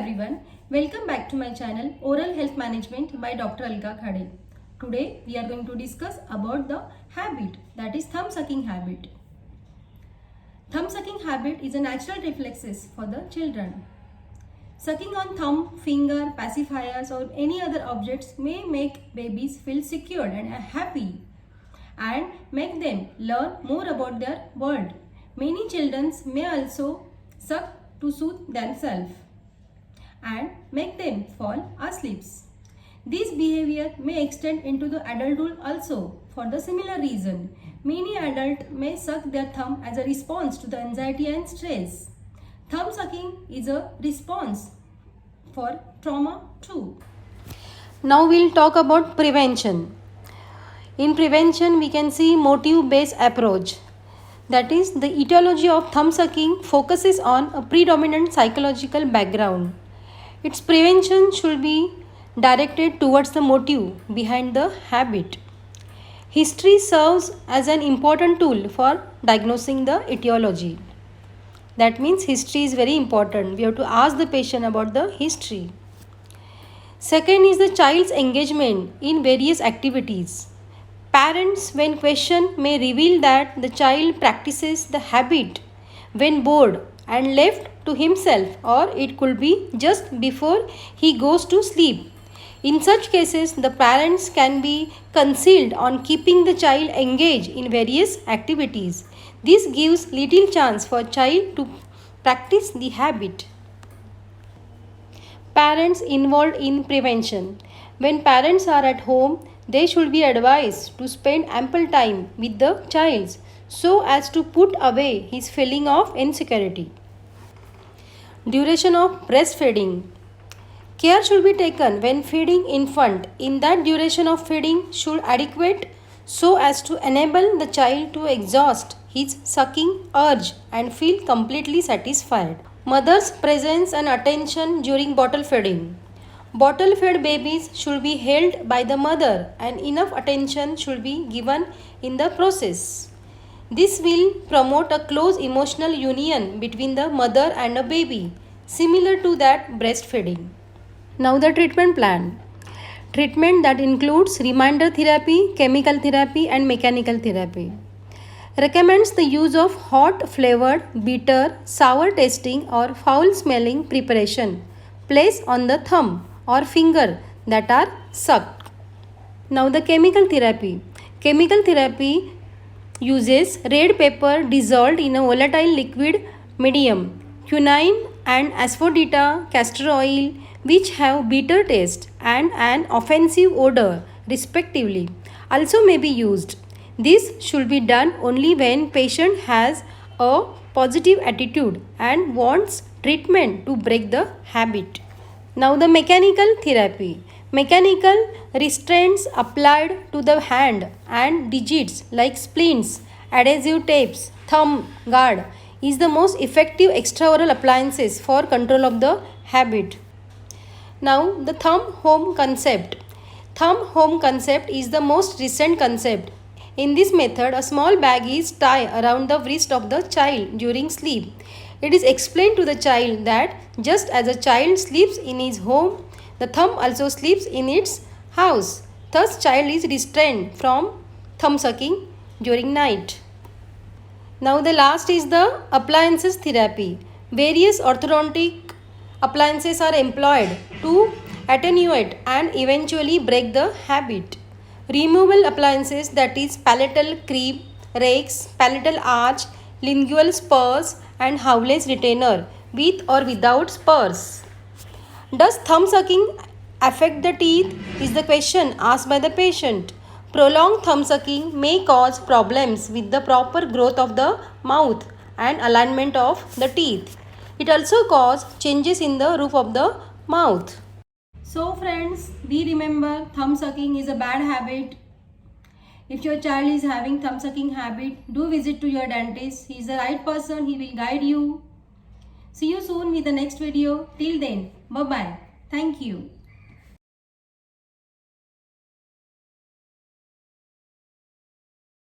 everyone, welcome back to my channel Oral Health Management by Dr. Alka Khade. Today we are going to discuss about the habit, that is thumb sucking habit. Thumb sucking habit is a natural reflexes for the children. Sucking on thumb, finger, pacifiers or any other objects may make babies feel secure and happy and make them learn more about their world. Many children may also suck to soothe themselves and make them fall asleep. This behavior may extend into the adulthood also for the similar reason. Many adults may suck their thumb as a response to the anxiety and stress. Thumb sucking is a response for trauma too. Now we'll talk about prevention. In prevention, we can see motive-based approach. That is, the etiology of thumb sucking focuses on a predominant psychological background. Its prevention should be directed towards the motive behind the habit. History serves as an important tool for diagnosing the etiology. That means history is very important. We have to ask the patient about the history. Second is the child's engagement in various activities. Parents, when questioned, may reveal that the child practices the habit when bored and left to himself, or it could be just before he goes to sleep. In such cases, the parents can be concealed on keeping the child engaged in various activities. This gives little chance for child to practice the habit. Parents involved in prevention. When parents are at home, they should be advised to spend ample time with the child so as to put away his feeling of insecurity. Duration of breastfeeding. Care should be taken when feeding infant. In that duration of feeding should adequate so as to enable the child to exhaust his sucking urge and feel completely satisfied. Mother's presence and attention during bottle feeding. Bottle-fed babies should be held by the mother and enough attention should be given in the process. This will promote a close emotional union between the mother and a baby, similar to that breastfeeding. Now the treatment plan. Treatment that includes reminder therapy, chemical therapy and mechanical therapy. Recommends the use of hot flavored, bitter, sour tasting or foul smelling preparation placed on the thumb or finger that are sucked. Now the chemical therapy. Chemical therapy uses red pepper dissolved in a volatile liquid medium, quinine and asafoetida castor oil, which have bitter taste and an offensive odor respectively, also may be used. This should be done only when patient has a positive attitude and wants treatment to break the habit. Now the mechanical therapy. Mechanical restraints applied to the hand and digits like splints, adhesive tapes, thumb guard is the most effective extraoral appliances for control of the habit. Now the thumb home concept. Thumb home concept is the most recent concept. In this method, a small bag is tied around the wrist of the child during sleep. It is explained to the child that just as a child sleeps in his home, the thumb also sleeps in its house. Thus, child is restrained from thumb sucking during night. Now, the last is the appliances therapy. Various orthodontic appliances are employed to attenuate and eventually break the habit. Removable appliances, that is palatal creep, rakes, palatal arch, lingual spurs and Howell's retainer with or without spurs. Does thumb sucking affect the teeth is the question asked by the patient. Prolonged thumb sucking may cause problems with the proper growth of the mouth and alignment of the teeth. It also causes changes in the roof of the mouth. So friends, we remember thumb sucking is a bad habit. If your child is having thumb sucking habit, do visit to your dentist. He is the right person. He will guide you. See you soon with the next video. Till then, bye-bye. Thank you.